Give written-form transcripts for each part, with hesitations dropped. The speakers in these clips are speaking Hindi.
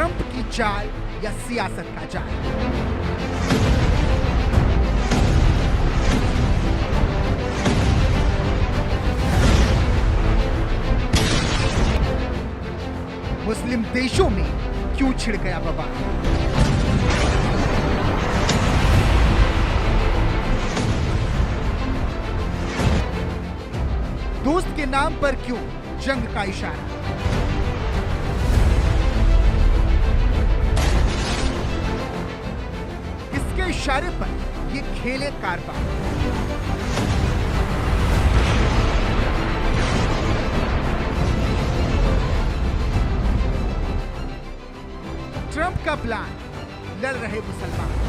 ट्रंप की चाल या सियासत का जाल? मुस्लिम देशों में क्यों छिड़ गया बवाल? दोस्त के नाम पर क्यों जंग का इशारा? किसके इशारे पर ये खेले कारबार? ट्रंप का प्लान, लड़ रहे मुसलमान।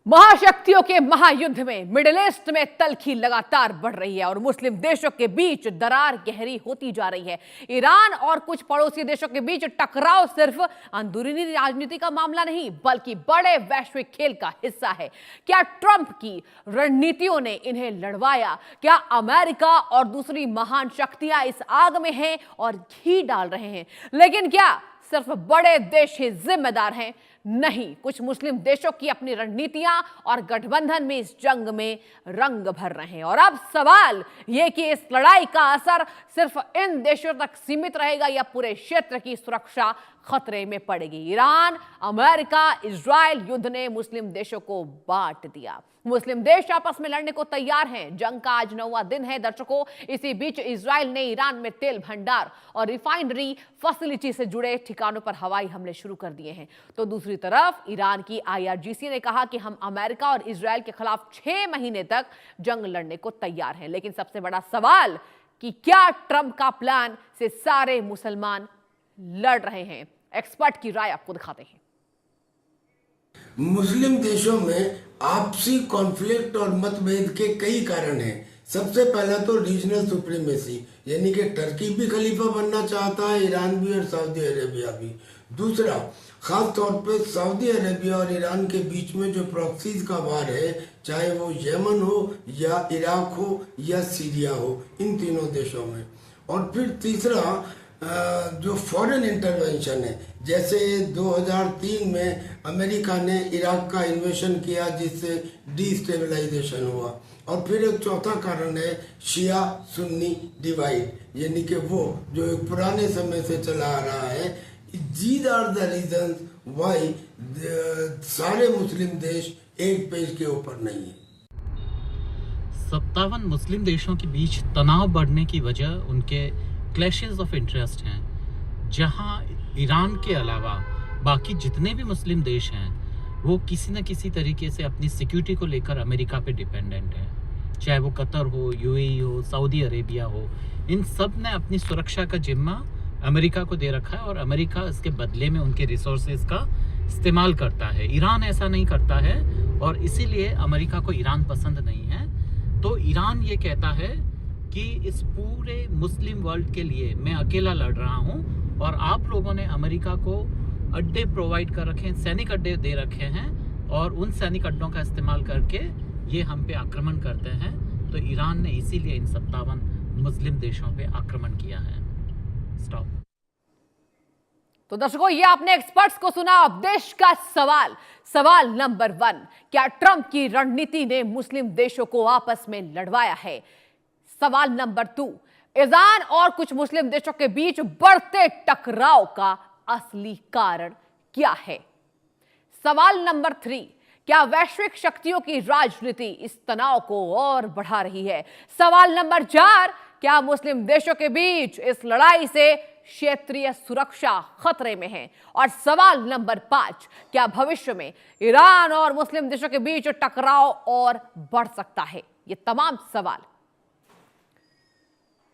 महाशक्तियों के महायुद्ध में मिडिल ईस्ट में तल्खी लगातार बढ़ रही है और मुस्लिम देशों के बीच दरार गहरी होती जा रही है। ईरान और कुछ पड़ोसी देशों के बीच टकराव सिर्फ अंदरूनी राजनीति का मामला नहीं बल्कि बड़े वैश्विक खेल का हिस्सा है। क्या ट्रंप की रणनीतियों ने इन्हें लड़वाया? क्या अमेरिका और दूसरी महान शक्तियां इस आग में हैं और घी डाल रहे हैं? लेकिन क्या सिर्फ बड़े देश ही जिम्मेदार हैं? नहीं, कुछ मुस्लिम देशों की अपनी रणनीतियां और गठबंधन में इस जंग में रंग भर रहे हैं। और अब सवाल यह कि इस लड़ाई का असर सिर्फ इन देशों तक सीमित रहेगा या पूरे क्षेत्र की सुरक्षा खतरे में पड़ेगी? ईरान, अमेरिका, इजराइल युद्ध ने मुस्लिम देशों को बांट दिया। मुस्लिम देश आपस में लड़ने को तैयार हैं। जंग का आज 9वां दिन है दर्शकों। इसी बीच इजराइल ने ईरान में तेल भंडार और रिफाइनरी फैसिलिटी से जुड़े ठिकानों पर हवाई हमले शुरू कर दिए हैं। तो दूसरी तरफ ईरान की IRGC ने कहा कि हम अमेरिका और इजराइल के खिलाफ 6 महीने तक जंग लड़ने को तैयार हैं। लेकिन सबसे बड़ा सवाल कि क्या ट्रंप का प्लान से सारे मुसलमान लड़ रहे हैं? एक्सपर्ट की राय आपको दिखाते हैं। मुस्लिम देशों में आपसी कॉन्फ्लिक्ट और मतभेद के कई कारण हैं। सबसे पहला तो रीजनल सुप्रीमेसी, यानी कि टर्की भी खलीफा बनना चाहता है, ईरान भी और सऊदी अरेबिया भी। दूसरा, खास तौर पे सऊदी अरेबिया और ईरान के बीच में जो प्रॉक्सीज का वार है, चाहे वो यमन हो या इराक हो या सीरिया हो, इन तीनों देशों में। और फिर तीसरा जो फॉरेन इंटरवेंशन है, जैसे 2003 में अमेरिका ने इराक का इन्वेशन किया जिससे डिस्टेबलाइजेशन हुआ। और फिर एक चौथा कारण है शिया सुन्नी डिवाइड, यानी कि वो जो एक पुराने समय से चला आ रहा है। These are the reasons why सारे मुस्लिम देश एक पेज के ऊपर नहीं है। 57 मुस्लिम देशों के बीच तनाव बढ़ने की वजह उनके क्लैशेस ऑफ इंटरेस्ट हैं, जहां ईरान के अलावा बाकी जितने भी मुस्लिम देश हैं वो किसी न किसी तरीके से अपनी सिक्योरिटी को लेकर अमेरिका पे डिपेंडेंट है। चाहे वो कतर हो, UAE हो, सऊदी अरेबिया हो, इन सब ने अपनी सुरक्षा का जिम्मा अमेरिका को दे रखा है और अमेरिका इसके बदले में उनके रिसोर्सेज का इस्तेमाल करता है। ईरान ऐसा नहीं करता है और इसीलिए अमेरिका को ईरान पसंद नहीं है। तो ईरान ये कहता है कि इस पूरे मुस्लिम वर्ल्ड के लिए मैं अकेला लड़ रहा हूं और आप लोगों ने अमेरिका को अड्डे प्रोवाइड कर रखे हैं, सैनिक अड्डे दे रखे हैं और उन सैनिक अड्डों का इस्तेमाल करके ये हम पे आक्रमण करते हैं। तो ईरान ने इसीलिए इन 57 मुस्लिम देशों पे आक्रमण किया है। स्टॉप। तो दर्शकों, ये आपने एक्सपर्ट्स को सुना। अब देश का सवाल नंबर 1, क्या ट्रंप की रणनीति ने मुस्लिम देशों को आपस में लड़वाया है? सवाल नंबर 2, ईरान और कुछ मुस्लिम देशों के बीच बढ़ते टकराव का असली कारण क्या है? सवाल नंबर 3, क्या वैश्विक शक्तियों की राजनीति इस तनाव को और बढ़ा रही है? सवाल नंबर 4, क्या मुस्लिम देशों के बीच इस लड़ाई से क्षेत्रीय सुरक्षा खतरे में है? और सवाल नंबर 5, क्या भविष्य में ईरान और मुस्लिम देशों के बीच टकराव और बढ़ सकता है? ये तमाम सवाल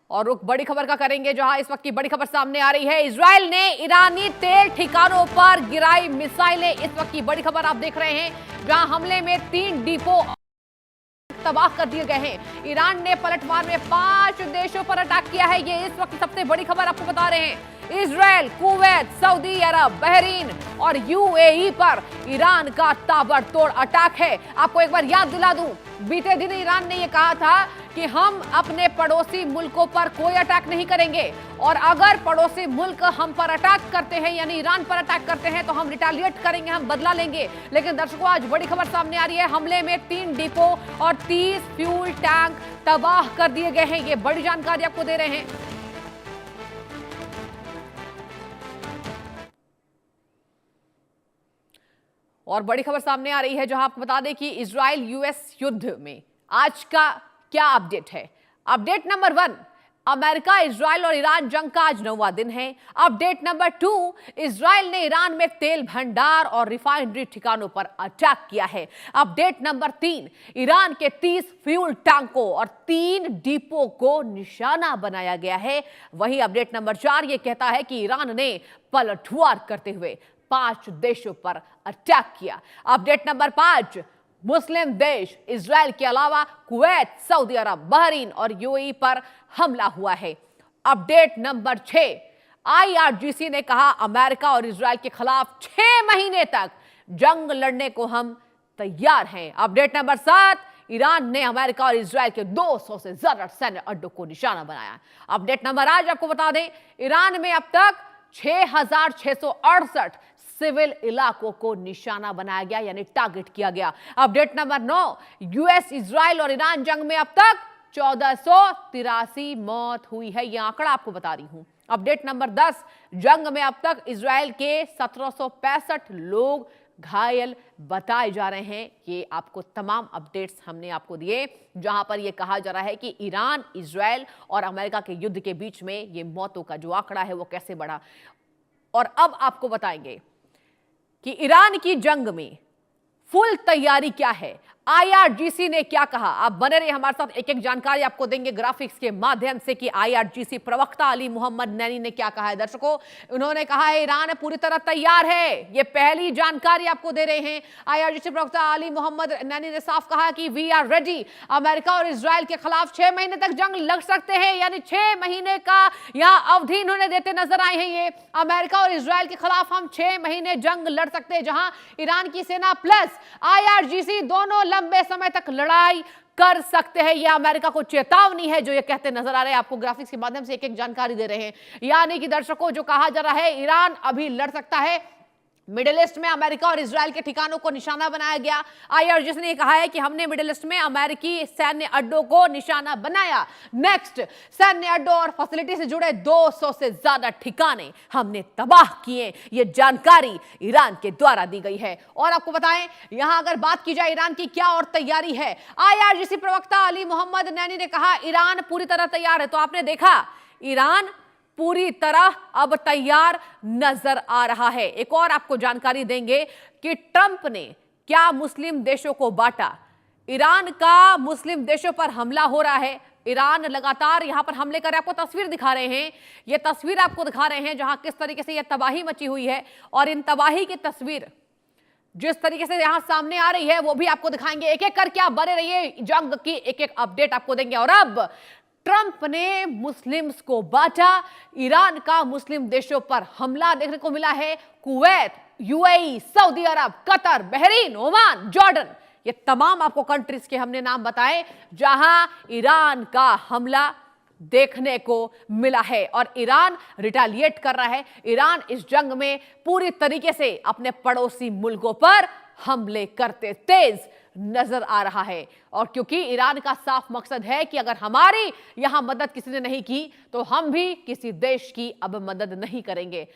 और रुख बड़ी खबर का करेंगे, जहां इस वक्त की बड़ी खबर सामने आ रही है। इजराइल ने ईरानी तेल ठिकानों पर गिराई मिसाइलें। इस वक्त की बड़ी खबर आप देख रहे हैं, जहां हमले में 3 डिपो तबाह कर दिए गए हैं। ईरान ने पलटवार में 5 देशों पर अटैक किया है। ये इस वक्त सबसे बड़ी खबर आपको बता रहे हैं। इजराइल, कुवैत, सऊदी अरब, बहरीन और यूएई पर ईरान का ताबड़तोड़ अटैक है। आपको एक बार याद दिला दूं, बीते दिन ईरान ने यह कहा था कि हम अपने पड़ोसी मुल्कों पर कोई अटैक नहीं करेंगे और अगर पड़ोसी मुल्क हम पर अटैक करते हैं यानी ईरान पर अटैक करते हैं तो हम रिटेलिएट करेंगे, हम बदला लेंगे। लेकिन दर्शकों, आज बड़ी खबर सामने आ रही है। हमले में 3 डिपो और 30 फ्यूल टैंक तबाह कर दिए गए हैं। ये बड़ी जानकारी आपको दे रहे हैं। और बड़ी खबर सामने आ रही है जहां आपको बता दें कि इजराइल यूएस युद्ध में आज का क्या अपडेट है। अपडेट नंबर 1, अमेरिका, इजराइल और ईरान जंग का आज 9वां दिन है। अपडेट नंबर 2, इजराइल ने ईरान में तेल भंडार और रिफाइनरी ठिकानों पर अटैक किया है। अपडेट नंबर 3, ईरान के 30 फ्यूल टैंकों और 3 डिपो को निशाना बनाया गया है। वहीं अपडेट नंबर 4 यह कहता है कि ईरान ने पलटवार करते हुए 5 देशों पर अटैक किया। अपडेट नंबर 5, मुस्लिम देश इजराइल के अलावा कुवैत, सऊदी अरब, बहरीन और यूएई पर हमला हुआ है। अपडेट नंबर 6, आईआरजीसी ने कहा अमेरिका और इजराइल के खिलाफ 6 महीने तक जंग लड़ने को हम तैयार हैं। अपडेट नंबर 7, ईरान ने अमेरिका और इजराइल के 200 से ज्यादा सैन्य अड्डों को निशाना बनाया। अपडेट नंबर 8 आपको बता दें, ईरान में अब तक 6,668 सिविल इलाकों को निशाना बनाया गया यानी टारगेट किया गया। अपडेट नंबर 9, यूएस, इजराइल और ईरान जंग में अब तक 1483 मौत हुई है। यह आंकड़ा आपको बता रही हूं। अपडेट नंबर 10, जंग में अब तक इजराइल के 1765 लोग घायल बताए जा रहे हैं। ये आपको तमाम अपडेट्स हमने आपको दिए जहां पर यह कहा जा रहा है कि ईरान, इजराइल और अमेरिका के युद्ध के बीच में ये मौतों का जो आंकड़ा है वो कैसे बढ़ा। और अब आपको बताएंगे कि ईरान की जंग में फुल तैयारी क्या है, आईआरजीसी ने क्या कहा। आप बने रहिए हमारे साथ, एक एक जानकारी आपको देंगे ग्राफिक्स के माध्यम से कि आईआरजीसी प्रवक्ता अली मोहम्मद नैनी ने क्या कहा है। दर्शकों, उन्होंने कहा है ईरान पूरी तरह तैयार है। ये पहली जानकारी आपको दे रहे हैं। आईआरजीसी प्रवक्ता अली मोहम्मद नैनी ने साफ कहा कि वी आर रेडी। अमेरिका और इजराइल के खिलाफ 6 महीने तक जंग लड़ सकते हैं, यानी 6 महीने का यहां अवधि इन्होंने देते नजर आए हैं। ये अमेरिका और इजराइल के खिलाफ हम 6 महीने जंग लड़ सकते हैं, जहां ईरान की सेना प्लस आईआरजीसी दोनों लंबे समय तक लड़ाई कर सकते हैं। यह अमेरिका को चेतावनी है जो ये कहते नजर आ रहे हैं। आपको ग्राफिक्स के माध्यम से एक एक जानकारी दे रहे हैं। यानी कि दर्शकों, जो कहा जा रहा है ईरान अभी लड़ सकता है। मिडिल ईस्ट में अमेरिका और इजराइल के ठिकानों को निशाना बनाया गया। आईआरजीसी ने कहा है कि हमने मिडिल ईस्ट में अमेरिकी सैन्य अड्डों को निशाना बनाया। नेक्स्ट, सैन्य अड्डों और फैसिलिटी से जुड़े 200 से ज्यादा ठिकाने हमने तबाह किए। ये जानकारी ईरान के द्वारा दी गई है। और आपको बताएं, यहां अगर बात की जाए ईरान की क्या और तैयारी है, आईआरजीसी प्रवक्ता अली मोहम्मद नैनी ने कहा ईरान पूरी तरह तैयार है। तो आपने देखा, ईरान पूरी तरह अब तैयार नजर आ रहा है। एक और आपको जानकारी देंगे कि ट्रंप ने क्या मुस्लिम देशों को बांटा। ईरान का मुस्लिम देशों पर हमला हो रहा है। ईरान लगातार यहां पर हमले कर आपको तस्वीर दिखा रहे हैं। ये तस्वीर आपको दिखा रहे हैं जहां किस तरीके से यह तबाही मची हुई है। और इन तबाही की तस्वीर जिस तरीके से यहां सामने आ रही है वो भी आपको दिखाएंगे। एक एक करके आप बने रहिए, जंग की एक एक अपडेट आपको देंगे। और अब ट्रंप ने मुस्लिम्स को बांटा। ईरान का मुस्लिम देशों पर हमला देखने को मिला है। कुवैत, यूएई, सऊदी अरब, कतर, बहरीन, ओमान, जॉर्डन, ये तमाम आपको कंट्रीज के हमने नाम बताए जहां ईरान का हमला देखने को मिला है। और ईरान रिटेलिएट कर रहा है। ईरान इस जंग में पूरी तरीके से अपने पड़ोसी मुल्कों पर हमले करते तेज नजर आ रहा है। और क्योंकि ईरान का साफ मकसद है कि अगर हमारी यहां मदद किसी ने नहीं की तो हम भी किसी देश की अब मदद नहीं करेंगे।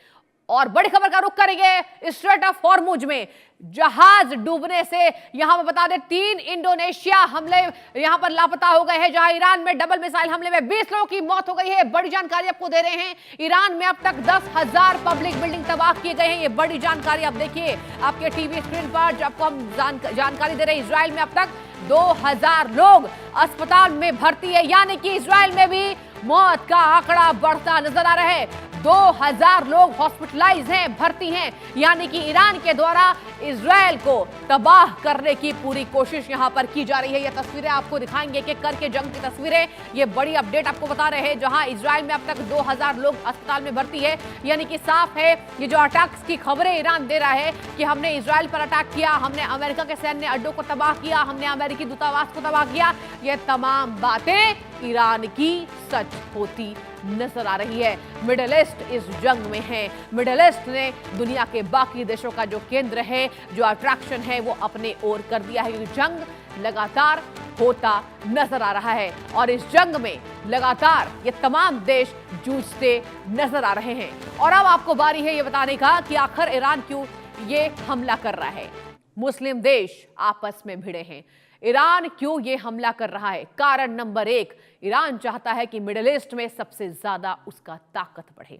और बड़ी खबर का रुख करेंगे स्ट्रेट ऑफ हॉर्मुज में जहाज डूबने से। यहां पर बता दें 3 इंडोनेशिया हमले यहां पर लापता हो गए हैं, जहां ईरान में डबल मिसाइल हमले में 20 लोगों की मौत हो गई है। बड़ी जानकारी आपको दे रहे हैं। ईरान में अब तक 10,000 पब्लिक बिल्डिंग तबाह किए गए हैं। ये बड़ी जानकारी आप देखिए आपके टीवी स्क्रीन पर, जो आपको हम जानकारी दे रहे हैं। इजराइल में अब तक 2000 लोग अस्पताल में भर्ती है, यानी कि इजराइल में भी मौत का आंकड़ा बढ़ता नजर आ रहा है। 2000 लोग हॉस्पिटलाइज हैं, भर्ती हैं, यानी कि ईरान के द्वारा इजराइल को तबाह करने की पूरी कोशिश यहां पर की जा रही है। ये तस्वीरें आपको दिखाएंगे कि करके जंग की तस्वीरें, ये बड़ी अपडेट आपको बता रहे हैं, जहां इजराइल में अब तक 2000 लोग अस्पताल में भर्ती है, यानी कि साफ है ये जो अटैक्स की खबरें ईरान दे रहा है कि हमने इजराइल पर अटैक किया, हमने अमेरिका के सैन्य अड्डों को तबाह किया, हमने अमेरिकी दूतावास को तबाह किया, ये तमाम बातें ईरान की सच होती नजर आ रही है। मिडिल ईस्ट इस जंग में है। मिडिल ईस्ट ने दुनिया के बाकी देशों का जो केंद्र है, जो अट्रैक्शन है, वो अपने ओर कर दिया है। ये जंग लगातार होता नजर आ रहा है और इस जंग में लगातार ये तमाम देश जूझते नजर आ रहे हैं। और अब आपको बारी है ये बताने का कि आखिर ईरान क्यों ये हमला कर रहा है। मुस्लिम देश आपस में भिड़े हैं। ईरान क्यों ये हमला कर रहा है? कारण नंबर 1, ईरान चाहता है कि मिडिल ईस्ट में सबसे ज्यादा उसका ताकत बढ़े।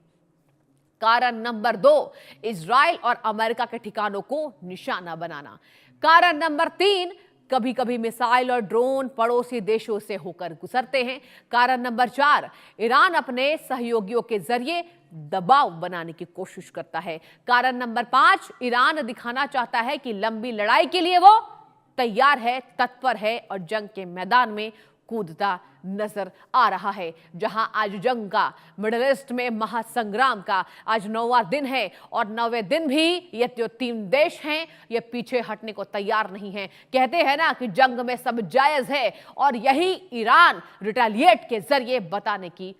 कारण नंबर 2, इजराइल और अमेरिका के ठिकानों को निशाना बनाना। कारण नंबर 3, कभी कभी मिसाइल और ड्रोन पड़ोसी देशों से होकर गुजरते हैं। कारण नंबर 4, ईरान अपने सहयोगियों के जरिए दबाव बनाने की कोशिश करता है। कारण नंबर 5, ईरान दिखाना चाहता है कि लंबी लड़ाई के लिए वो तैयार है, तत्पर है और जंग के मैदान में कूदता नजर आ रहा है। जहां आज जंग का, मिडिल ईस्ट में महासंग्राम का आज 9वां दिन है और 9वें दिन भी ये जो 3 देश हैं ये पीछे हटने को तैयार नहीं है। कहते हैं ना कि जंग में सब जायज है और यही ईरान रिटेलिएट के जरिए बताने की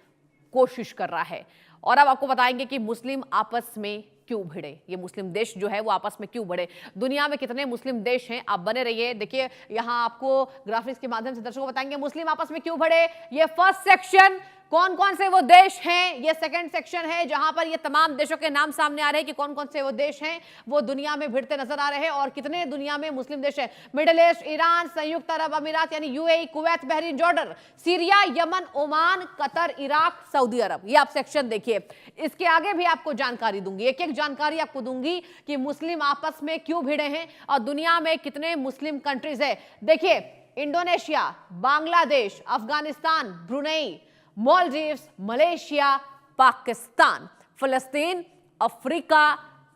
कोशिश कर रहा है। और अब आपको बताएंगे कि मुस्लिम आपस में क्यों भिड़े, ये मुस्लिम देश जो है वो आपस में क्यों भिड़े। दुनिया में कितने मुस्लिम देश हैं, आप बने रहिए। देखिए यहां आपको ग्राफिक्स के माध्यम से दर्शकों को बताएंगे मुस्लिम आपस में क्यों भिड़े। ये फर्स्ट सेक्शन कौन कौन से वो देश हैं, ये सेकंड सेक्शन है जहां पर ये तमाम देशों के नाम सामने आ रहे हैं कि कौन कौन से वो देश हैं वो दुनिया में भिड़ते नजर आ रहे हैं और कितने दुनिया में मुस्लिम देश हैं। मिडिल ईस्ट, ईरान, संयुक्त अरब अमीरात यानी UAE, Kuwait, Bahrain, Jordan, Syria, Yemen, Oman, Qatar, Iraq, Saudi Arab. ये आप सेक्शन देखिए। इसके आगे भी आपको जानकारी दूंगी, एक एक जानकारी आपको दूंगी कि मुस्लिम आपस में क्यों भिड़े हैं और दुनिया में कितने मुस्लिम कंट्रीज है। देखिए Indonesia, Bangladesh, Afghanistan, Brunei, Maldives, Malaysia, Pakistan, फिलिस्तीन, अफ्रीका,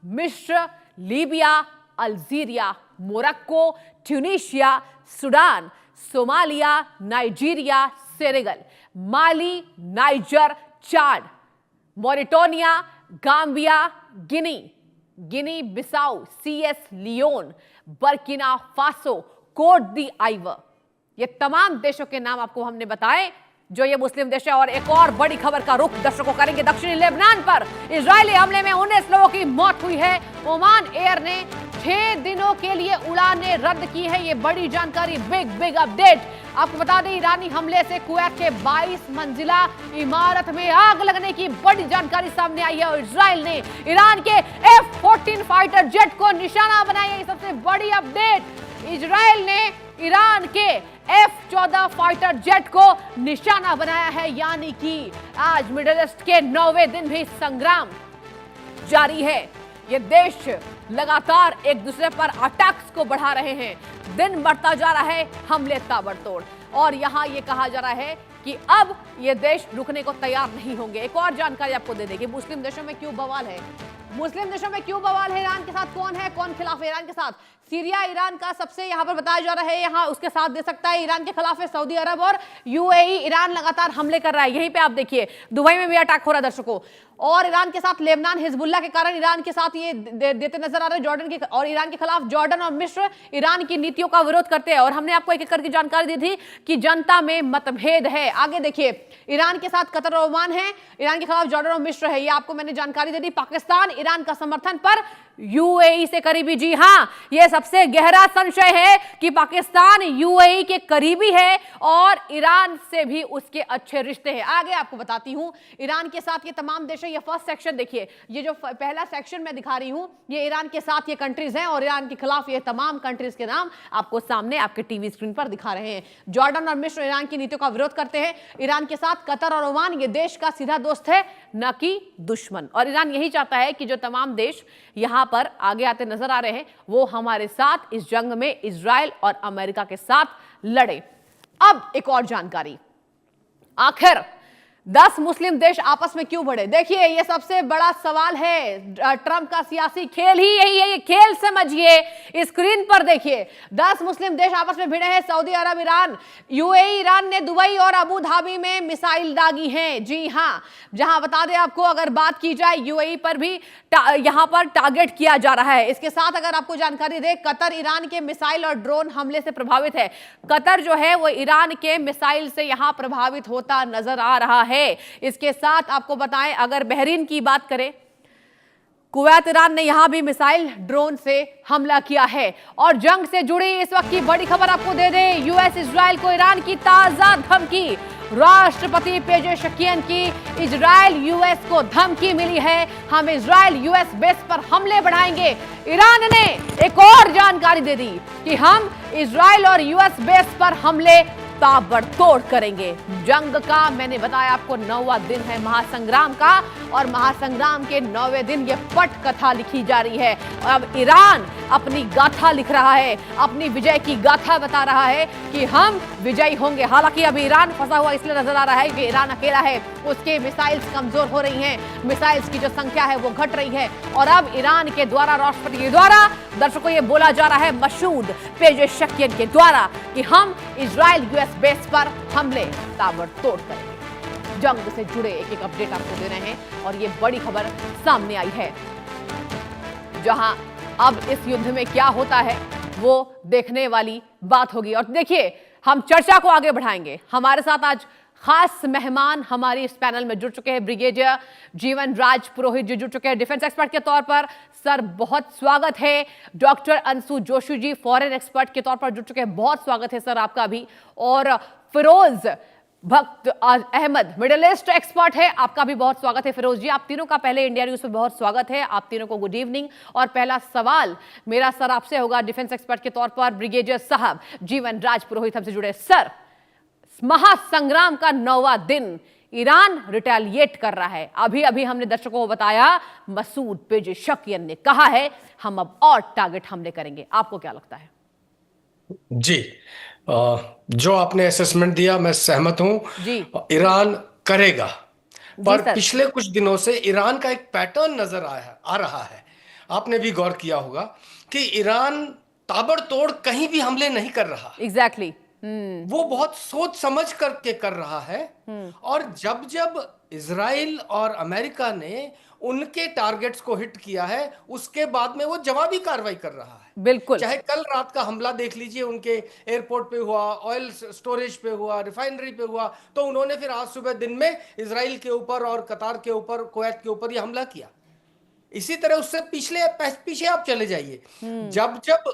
मिस्र, Libya, Algeria, Morocco, Tunisia, Sudan, Somalia, Nigeria, Senegal, Mali, Niger, Chad, Mauritania, Gambia, Guinea Bissau, CS Leone, Burkina Faso, Cote d'Ivoire. ये तमाम देशों के नाम आपको हमने बताए जो ये मुस्लिम देश है। और एक और बड़ी खबर का रुख दर्शकों करेंगे दक्षिणी लेबनान पर इजरायली हमले में 19 लोगों की मौत हुई है। ओमान एयर ने 6 दिनों के लिए उड़ानें रद्द की है। ये बड़ी जानकारी, बिग अपडेट। आपको बता दें ईरानी हमले से कुवैत के 22 मंजिला इमारत में आग लगने की बड़ी जानकारी सामने आई है और इजराइल ने ईरान के F-14 फाइटर जेट को निशाना बनाया है। सबसे बड़ी अपडेट, इजराइल ने ईरान के F-14 फाइटर जेट को निशाना बनाया है, यानी कि आज मिडिल ईस्ट के 9वें दिन भी संग्राम जारी है। ये देश लगातार एक दूसरे पर अटैक्स को बढ़ा रहे हैं, दिन बढ़ता जा रहा है, हमले ताबड़तोड़। और यहां ये कहा जा रहा है कि अब ये देश रुकने को तैयार नहीं होंगे। एक और जानकारी आपको दे दें कि मुस्लिम देशों में क्यों बवाल है। मुस्लिम देशों में क्यों बवाल है? ईरान के साथ कौन है, कौन खिलाफ है ईरान के साथ? सीरिया ईरान का सबसे यहां पर बताया जा रहा है, यहां उसके साथ दे सकता है। ईरान के खिलाफ है सऊदी अरब और यूएई। ईरान लगातार हमले कर रहा है। यहीं पे आप देखिए दुबई में भी अटैक हो रहा है दर्शकों। और ईरान के साथ लेबनान, हिजबुल्लाह के कारण ईरान के साथ ये देते नजर आ रहे हैं। जॉर्डन के और ईरान के खिलाफ जॉर्डन और मिस्र ईरान की नीतियों का विरोध करते हैं। और हमने आपको एक एक करके जानकारी दी थी कि जनता में मतभेद है। आगे देखिए, ईरान के साथ कतर और ओमान है, ईरान के खिलाफ जॉर्डन और मिस्र है। ये आपको मैंने जानकारी दे दी। पाकिस्तान ईरान का समर्थन पर यूएई से करीबी। जी हां, यह सबसे गहरा संशय है कि पाकिस्तान यूएई के करीबी है और ईरान से भी उसके अच्छे रिश्ते हैं। आगे आपको बताती हूं ईरान के साथ ये तमाम देश है। ये फर्स्ट सेक्शन देखिए, ये जो पहला सेक्शन मैं दिखा रही हूं ये ईरान के साथ ये कंट्रीज हैं और ईरान के खिलाफ ये तमाम कंट्रीज के नाम आपको सामने आपके टीवी स्क्रीन पर दिखा रहे हैं। जॉर्डन और मिस्र ईरान की नीतियों का विरोध करते हैं। ईरान के साथ कतर और ओमान ये देश का सीधा दोस्त है, न कि दुश्मन। और ईरान यही चाहता है कि जो तमाम देश यहां पर आगे आते नजर आ रहे हैं वो हमारे साथ इस जंग में इजराइल और अमेरिका के साथ लड़े। अब एक और जानकारी, आखिर 10 मुस्लिम देश आपस में क्यों बढ़े? देखिए, ये सबसे बड़ा सवाल है। ट्रंप का सियासी खेल ही यही है। ये खेल समझिए, स्क्रीन पर देखिए। 10 मुस्लिम देश आपस में भिड़े हैं। सऊदी अरब, ईरान, यूएई। ईरान ने दुबई और अबू धाबी में मिसाइल दागी हैं। जी हां, जहां बता दें आपको, अगर बात की जाए यूएई पर भी यहां पर टारगेट किया जा रहा है। इसके साथ अगर आपको जानकारी दे, कतर ईरान के मिसाइल और ड्रोन हमले से प्रभावित है। कतर जो है वो ईरान के मिसाइल से यहां प्रभावित होता नजर आ रहा है। इसके साथ आपको बताएं, अगर बहरीन की बात करें, कुवैत, ईरान ने यहां भी मिसाइल ड्रोन से हमला किया है। और जंग से जुड़ी इस वक्त की बड़ी खबर आपको दे दें, यूएस इजराइल को ईरान की ताजा धमकी। राष्ट्रपति पेजेशकियन की इजराइल यूएस को धमकी मिली है, हम इजराइल यूएस बेस पर हमले बढ़ाएंगे। ईरान ने एक और जानकारी दे दी कि हम इजराइल और यूएस बेस पर हमले ताबड़तोड़ करेंगे। जंग का मैंने बताया आपको 9वां दिन है महासंग्राम का, और महासंग्राम के 9वें दिन ये पट कथा लिखी जा रही है। और अब ईरान अपनी गाथा लिख रहा है, अपनी विजय की गाथा बता रहा है कि हम विजयी होंगे। हालांकि अभी ईरान फंसा हुआ इसलिए नजर आ रहा है कि ईरान अकेला है, उसके मिसाइल्स कमजोर हो रही हैं, मिसाइल्स की जो संख्या है वो घट रही है। और अब ईरान के द्वारा, राष्ट्रपति के द्वारा, दर्शकों ये बोला जा रहा है मसूद पेजेशकियन के द्वारा कि हम इजराइल यूएस बेस पर हमले ताबड़तोड़ करेंगे। जंग से जुड़े एक एक अपडेट आपको दे रहे हैं, और ये बड़ी खबर सामने आई है, जहां अब इस युद्ध में क्या होता है वो देखने वाली बात होगी। और देखिए, हम चर्चा को आगे बढ़ाएंगे। हमारे साथ आज खास मेहमान हमारी इस पैनल में जुड़ चुके हैं। ब्रिगेडियर जीवन राज पुरोहित जी जुड़ चुके हैं डिफेंस एक्सपर्ट के तौर पर। सर, बहुत स्वागत है। Doctor Anshu Joshi ji foreign expert के तौर पर जुड़ चुके हैं, बहुत स्वागत है सर आपका भी। और फिरोज भक्त अहमद मिडिल ईस्ट एक्सपर्ट है, आपका भी बहुत स्वागत है फिरोज जी। आप तीनों का पहले इंडिया न्यूज में बहुत स्वागत है। आप तीनों को गुड इवनिंग। और पहला सवाल मेरा सर आपसे होगा डिफेंस एक्सपर्ट के तौर पर। ब्रिगेडियर साहब जीवन राज पुरोहित हमसे जुड़े। सर, महासंग्राम का 9वां दिन, ईरान रिटेलिएट कर रहा है। अभी अभी हमने दर्शकों को बताया, मसूद पेजेशकियन ने कहा है हम अब और टारगेट हमले करेंगे। आपको क्या लगता है? जी, जो आपने असेसमेंट दिया मैं सहमत हूं जी। ईरान करेगा, पर सर। पिछले कुछ दिनों से ईरान का एक पैटर्न नजर आ रहा है। आपने भी गौर किया होगा कि ईरान ताबड़तोड़ कहीं भी हमले नहीं कर रहा। एग्जैक्टली। वो बहुत सोच समझ करके कर रहा है। और जब जब इजराइल और अमेरिका ने उनके टारगेट्स को हिट किया है, उसके बाद में वो जवाबी कार्रवाई कर रहा है। बिल्कुल। चाहे कल रात का हमला देख लीजिए, उनके एयरपोर्ट पे हुआ, ऑयल स्टोरेज पे हुआ, रिफाइनरी पे हुआ, तो उन्होंने फिर आज सुबह दिन में इजराइल के ऊपर और कतार के ऊपर, कुवैत के ऊपर ये हमला किया। इसी तरह उससे पीछे आप चले जाइए, जब जब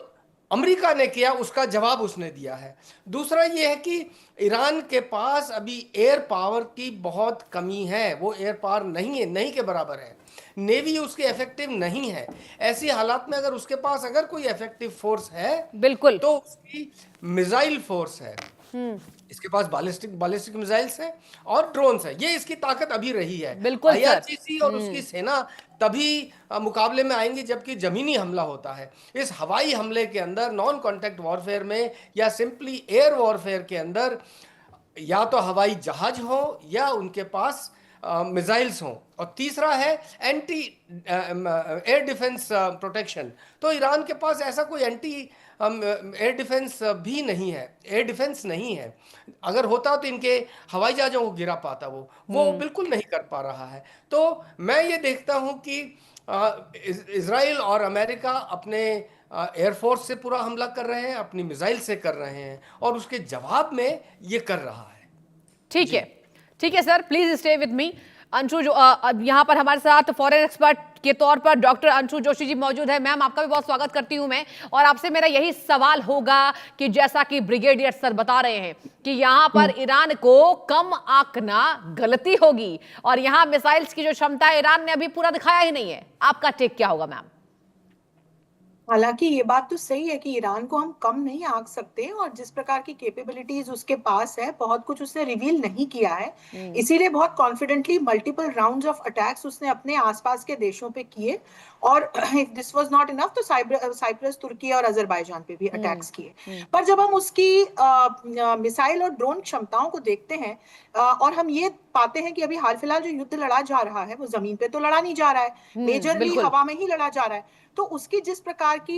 अमेरिका ने किया उसका जवाब उसने दिया है। दूसरा यह है कि ईरान के पास अभी एयर पावर की बहुत कमी है, वो एयर पावर नहीं है, नहीं के बराबर है। नेवी उसकी इफेक्टिव नहीं है। ऐसी हालात में अगर उसके पास अगर कोई इफेक्टिव फोर्स है, बिल्कुल, तो उसकी मिसाइल फोर्स है, इसके पास बैलिस्टिक मिसाइल्स है और ड्रोन्स है। ये इसकी ताकत अभी रही है। बिल्कुल आईआरजीसी और उसकी सेना तभी मुकाबले में आएंगी जबकि जमीनी हमला होता है। इस हवाई हमले के अंदर, नॉन कॉन्टैक्ट वॉरफेयर में या सिंपली एयर वॉरफेयर के अंदर, या तो हवाई जहाज हो या उनके पास मिसाइल्स हों। और तीसरा है एंटी एयर डिफेंस प्रोटेक्शन। तो ईरान के पास ऐसा कोई एंटी एयर डिफेंस भी नहीं है, एयर डिफेंस नहीं है। अगर होता तो इनके हवाई जहाजों को गिरा पाता, वो बिल्कुल नहीं कर पा रहा है। तो मैं ये देखता हूं कि इजराइल और अमेरिका अपने एयरफोर्स से पूरा हमला कर रहे हैं, अपनी मिसाइल से कर रहे हैं, और उसके जवाब में ये कर रहा है। ठीक है, ठीक है sir, please stay with me. Anshu जो यहाँ पर हमारे साथ फॉरेन एक्सपर्ट के तौर पर डॉक्टर अंशु जोशी जी मौजूद है। मैम, आपका भी बहुत स्वागत करती हूं मैं। और आपसे मेरा यही सवाल होगा कि जैसा कि ब्रिगेडियर सर बता रहे हैं कि यहाँ पर ईरान को कम आंकना गलती होगी, और यहाँ मिसाइल्स की जो क्षमता है ईरान ने अभी पूरा दिखाया ही नहीं है। आपका टेक क्या होगा मैम? हालांकि ये बात तो सही है कि ईरान को हम कम नहीं आंक सकते, और जिस प्रकार की कैपेबिलिटीज उसके पास है, बहुत कुछ उसने रिवील नहीं किया है, इसीलिए बहुत confidently multiple rounds of attacks उसने अपने आसपास के देशों पे किए, और if this was not enough तो साइप्रस, तुर्की और अजरबैजान पे भी अटैक्स किए। पर जब हम उसकी मिसाइल और ड्रोन क्षमताओं को देखते हैं, और हम ये पाते हैं कि अभी हाल फिलहाल जो युद्ध लड़ा जा रहा है वो जमीन पे तो लड़ा नहीं जा रहा है, मेजरली बिल्कुल। हवा में ही लड़ा जा रहा है। तो उसकी जिस प्रकार की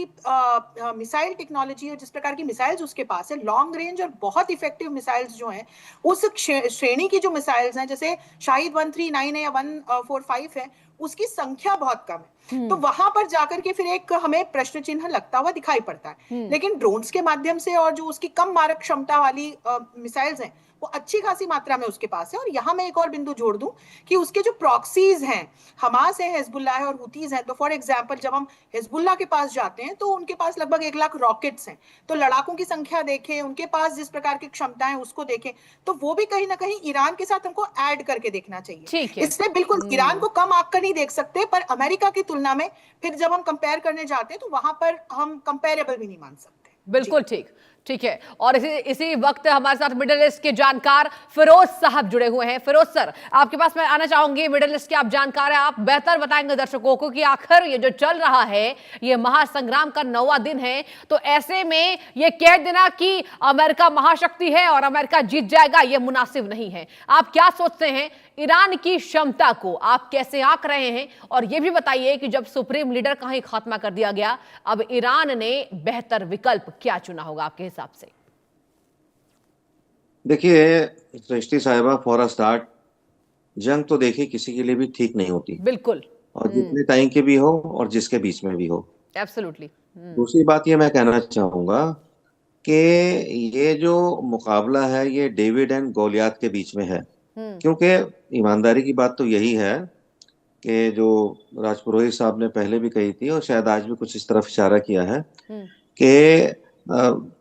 मिसाइल टेक्नोलॉजी और जिस प्रकार की मिसाइल्स उसके पास है, लॉन्ग रेंज और बहुत इफेक्टिव मिसाइल्स जो हैं, उस श्रेणी की जो मिसाइल्स हैं, जैसे शाहिद 139 है या 145 है, उसकी संख्या बहुत कम है। तो वहां पर जाकर के फिर एक हमें प्रश्न चिन्ह लगता हुआ दिखाई पड़ता है। लेकिन ड्रोन्स के माध्यम से और जो उसकी कम मारक क्षमता वाली मिसाइल्स हैं, वो अच्छी खासी मात्रा में उसके पास है। और यहाँ मैं एक और बिंदु जोड़ दूं कि उसके जो प्रॉक्सीज हैं, हमास है, हिजबुल्ला है और हुतीज हैं, तो फॉर एग्जांपल जब हम हिजबुल्ला के पास जाते हैं तो उनके पास लगभग 1 लाख रॉकेट्स हैं। तो लड़ाकों की संख्या देखें, उनके पास जिस प्रकार की क्षमताएं उसको देखें, तो वो भी कहीं ना कहीं ईरान के साथ हमको ऐड करके देखना चाहिए। ठीक है। इसलिए बिल्कुल ईरान को कम आंक कर नहीं देख सकते, पर अमेरिका की तुलना में फिर जब हम कंपेयर करने जाते हैं तो वहां पर हम कंपेरेबल भी नहीं मान सकते। बिल्कुल ठीक है। और इसी वक्त हमारे साथ मिडिल ईस्ट के जानकार फिरोज साहब जुड़े हुए हैं। फिरोज सर, आपके पास मैं आना चाहूंगी। मिडिल ईस्ट के आप जानकार हैं, आप बेहतर बताएंगे दर्शकों को कि आखिर ये जो चल रहा है, ये महासंग्राम का 9वां दिन है, तो ऐसे में ये कह देना कि अमेरिका महाशक्ति है और अमेरिका जीत जाएगा, ये मुनासिब नहीं है। आप क्या सोचते हैं ईरान की क्षमता को, आप कैसे आंक रहे हैं? और ये भी बताइए कि जब सुप्रीम लीडर का ही खात्मा कर दिया गया, अब ईरान ने बेहतर विकल्प क्या चुना होगा आपके हिसाब से? देखिए सृष्टि साहिबा, फॉर अ स्टार्ट, जंग तो देखिए किसी के लिए भी ठीक नहीं होती, बिल्कुल। और जितने टाइम के भी हो और जिसके बीच में भी हो। एब्सोल्युटली। दूसरी बात ये मैं कहना चाहूंगा कि ये जो मुकाबला है ये डेविड एंड गोलियात के बीच में है, क्योंकि ईमानदारी की बात तो यही है कि जो राजपुरोहित साहब ने पहले भी कही थी और शायद आज भी कुछ इस तरफ इशारा किया है कि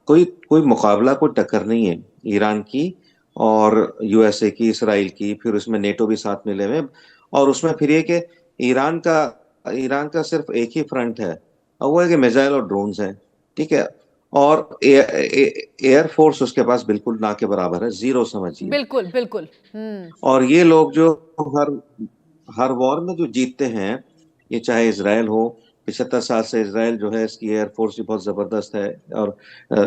कोई मुकाबला, कोई टक्कर नहीं है ईरान की और यूएसए की, इसराइल की, फिर उसमें नेटो भी साथ मिले हुए, और उसमें फिर ये कि ईरान का सिर्फ एक ही फ्रंट है, और वो है कि मिसाइल और ड्रोन्स हैं, ठीक है, और एयर फोर्स उसके पास बिल्कुल ना के बराबर है, जीरो समझिए। बिल्कुल। और ये लोग जो हर वॉर में जो जीतते हैं, ये चाहे इसराइल हो, 75 साल से इसराइल जो है इसकी एयर फोर्स भी बहुत जबरदस्त है, और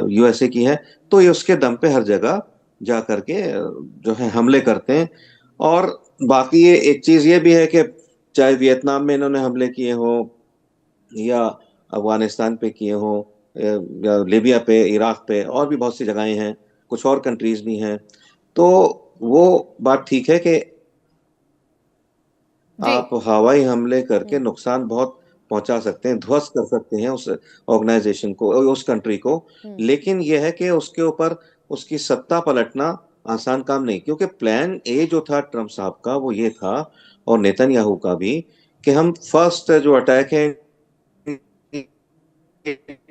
यूएसए की है, तो ये उसके दम पे हर जगह जा करके जो है हमले करते हैं। और बाकी ये एक चीज ये भी है कि चाहे वियतनाम में इन्होंने हमले किए हो, या अफगानिस्तान पे किए हो, या लीबिया पे, इराक पे, और भी बहुत सी जगहें हैं, कुछ और कंट्रीज भी हैं, तो वो बात ठीक है कि आप हवाई हमले करके नुकसान बहुत पहुंचा सकते हैं, ध्वस्त कर सकते हैं उस ऑर्गेनाइजेशन को, उस कंट्री को, लेकिन यह है कि उसके ऊपर उसकी सत्ता पलटना आसान काम नहीं, क्योंकि प्लान ए जो था ट्रम्प साहब का वो ये था, और नेतन्याहू का भी, कि हम फर्स्ट जो अटैक है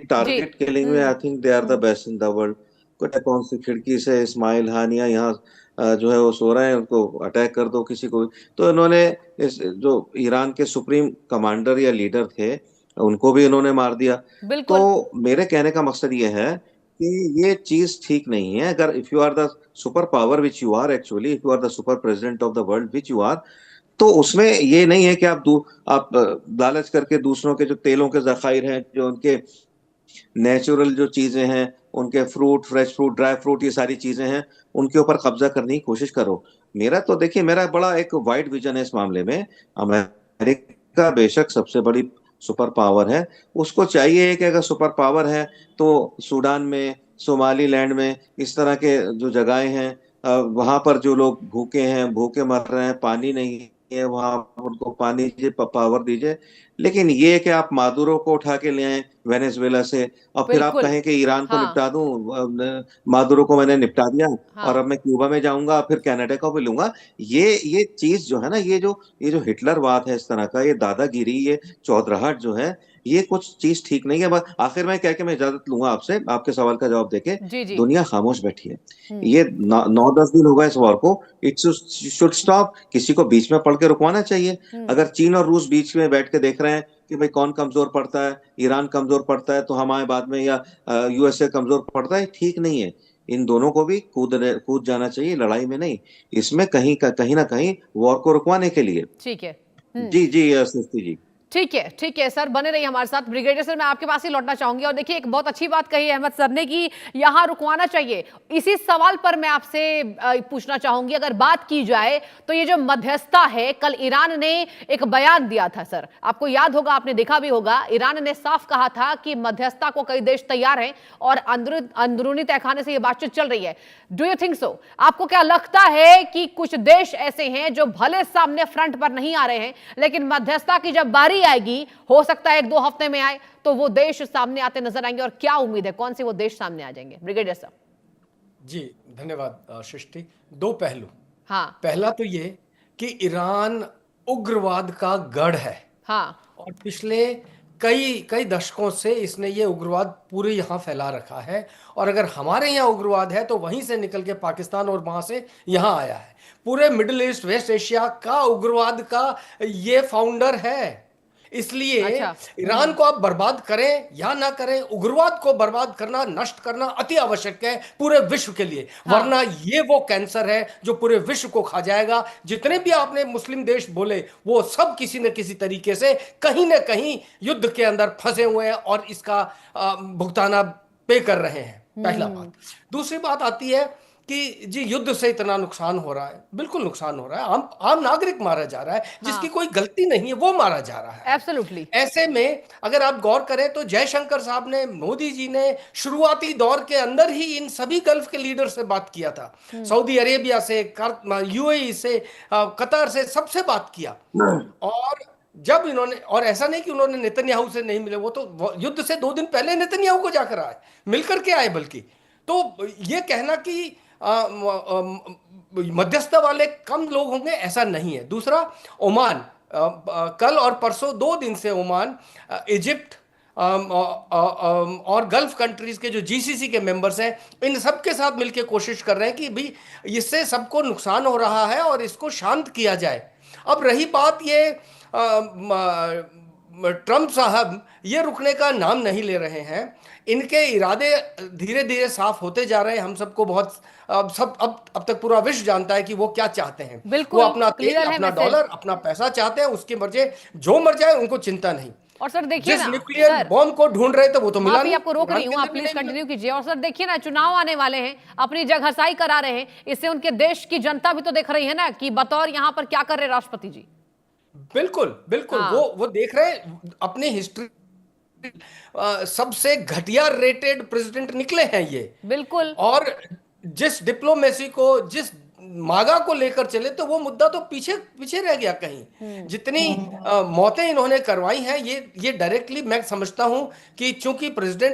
टारगेट किलिंग में, I think they are the best in the world. कौन सी खिड़की से इस्माइल हानिया यहाँ जो है वो सो रहे हैं, उनको अटैक कर दो किसी को। तो इन्होंने इस जो ईरान के सुप्रीम कमांडर या लीडर थे उनको भी इन्होंने मार दिया। तो मेरे कहने का मकसद ये है कि ये चीज ठीक नहीं है। अगर if you are the super power which you are, actually if you are the super president of the world which you are, तो उसमें ये नहीं है कि आप लालच करके दूसरों के जो तेलों के जखायर हैं, जो उनके नेचुरल जो चीजें हैं, उनके fruit, fresh fruit, dry fruit, ये सारी चीजें हैं, उनके ऊपर कब्जा करने की कोशिश करो। मेरा बड़ा एक वाइड विजन है इस मामले में। अमेरिका बेशक सबसे बड़ी सुपर पावर है, उसको चाहिए कि अगर सुपर पावर है तो सूडान में, सोमालीलैंड में, इस तरह के जो जगहें हैं, वहां पर जो लोग भूखे मर रहे हैं, पानी नहीं है वहां, उनको पानी दीजिए, पावर दीजिए। लेकिन ये कि आप मादुरो को उठा के ले आए वेनेजुएला से, और फिर आप कहें कि ईरान को निपटा दूं, मादुरो को मैंने निपटा दिया, और अब मैं क्यूबा में जाऊंगा, फिर कनाडा को भी लूंगा। ये चीज जो है ना, ये जो हिटलरवाद है इस तरह का, ये दादागिरी, ये चौधराहट जो है, ये कुछ चीज ठीक नहीं है। बस आखिर में कह के मैं इजाजत लूंगा आपसे, आपके सवाल का जवाब देके। दुनिया खामोश बैठी है, ये 9-10 दिन होगा इस वॉर को, इट शुड स्टॉप। किसी को बीच में पड़ के रुकवाना चाहिए। अगर चीन और रूस बीच में बैठ के देख रहे हैं कि भाई कौन कमजोर पड़ता है, ईरान कमजोर पड़ता है तो हम आए बाद में, या यूएसए कमजोर पड़ता है, ठीक नहीं है। इन दोनों को भी कूद जाना चाहिए, लड़ाई में नहीं, इसमें कहीं ना कहीं वॉर को रुकवाने के लिए। ठीक है। जी जी सृष्टि जी। ठीक है सर, बने रहिए हमारे साथ। ब्रिगेडियर सर, मैं आपके पास ही लौटना चाहूंगी। और देखिए, एक बहुत अच्छी बात कही अहमद सर ने कि यहां रुकवाना चाहिए। इसी सवाल पर मैं आपसे पूछना चाहूंगी, अगर बात की जाए तो ये जो मध्यस्थता है, कल ईरान ने एक बयान दिया था सर, आपको याद होगा, आपने देखा भी होगा। ईरान ने साफ कहा था कि मध्यस्थता को कई देश तैयार हैं और अंदरूनी तहखाने से ये बातचीत चल रही है। Do you think so? आपको क्या लगता है कि कुछ देश ऐसे हैं जो भले सामने फ्रंट पर नहीं आ रहे हैं, लेकिन मध्यस्थता की जब बारी आएगी, हो सकता है 1-2 हफ्ते में आए, तो वो देश सामने आते नजर आएंगे? और क्या उम्मीद है, कौन से वो देश सामने आ जाएंगे? ब्रिगेडियर साहब। जी धन्यवाद सृष्टि। 2 पहलू। हाँ पहला तो ये कि ईरान उग्रवाद का गढ़ है। हाँ। और पिछले कई दशकों से इसने ये उग्रवाद पूरे यहाँ फैला रखा है। और अगर हमारे यहाँ उग्रवाद है तो वहीं से निकल के पाकिस्तान और वहां से यहाँ आया है। पूरे मिडिल ईस्ट, वेस्ट एशिया का उग्रवाद का ये फाउंडर है। इसलिए अच्छा। ईरान को आप बर्बाद करें या ना करें, उग्रवाद को बर्बाद करना, नष्ट करना अति आवश्यक है पूरे विश्व के लिए। हाँ। वरना ये वो कैंसर है जो पूरे विश्व को खा जाएगा। जितने भी आपने मुस्लिम देश बोले, वो सब किसी न किसी तरीके से कहीं ना कहीं युद्ध के अंदर फंसे हुए हैं और इसका भुगताना पे कर रहे हैं। पहला बात। दूसरी बात आती है कि जी युद्ध से इतना नुकसान हो रहा है। बिल्कुल नुकसान हो रहा है। आम नागरिक मारा जा रहा है, जिसकी कोई गलती नहीं है, वो मारा जा रहा है। एब्सोल्युटली। ऐसे में अगर आप गौर करें तो जयशंकर साहब ने, मोदी जी ने शुरुआती दौर के अंदर ही इन सभी गल्फ के लीडर से बात किया था। सऊदी अरेबिया से, यूएई से, कतर से, सबसे बात किया। और जब इन्होंने, और ऐसा नहीं कि उन्होंने नेतन्याहू से नहीं मिले, वो तो युद्ध से 2 दिन पहले नेतन्याहू को जाकर आए, मिलकर के आए। बल्कि तो ये कहना कि मध्यस्थता वाले कम लोग होंगे, ऐसा नहीं है। दूसरा, ओमान, कल और परसों 2 दिन से ओमान, इजिप्ट और गल्फ कंट्रीज के जो जीसीसी के मेंबर्स हैं, इन सब के साथ मिलकर कोशिश कर रहे हैं कि भाई इससे सबको नुकसान हो रहा है और इसको शांत किया जाए। अब रही बात ये, ट्रंप साहब ये रुकने का नाम नहीं ले रहे हैं। इनके इरादे धीरे धीरे साफ होते जा रहे हैं। हम सबको बहुत अब तक पूरा विश्व जानता है कि वो क्या चाहते हैं। बिल्कुल, वो अपना तेल, क्लियर है अपना मैसेज। डॉलर, अपना पैसा चाहते हैं। उसके मर्जी जो मर जाए, उनको चिंता नहीं। और सर देखिए जिस ना, न्यूक्लियर सर, बॉम्ब को ढूंढ रहे थे वो तो मिला माफी नहीं। आपको रोक रही हूँ, आप प्लीज कंटिन्यू कीजिए। और सर देखिए ना, चुनाव आने वाले हैं, अपनी जगहसाई करा रहे हैं, इससे उनके देश की जनता भी तो देख रही है ना कि बतौर यहाँ पर क्या कर रहे राष्ट्रपति जी। बिल्कुल बिल्कुल। हाँ। वो देख रहे हैं अपनी हिस्ट्री, सबसे घटिया रेटेड प्रेसिडेंट निकले हैं ये। बिल्कुल। और जिस डिप्लोमेसी को, जिस मागा को लेकर चले, तो वो मुद्दा तो पीछे पीछे रह गया कहीं। जितनी मौतें इन्होंने करवाई हैं, ये डायरेक्टली मैं समझता हूं कि चूंकि प्रेसिडेंट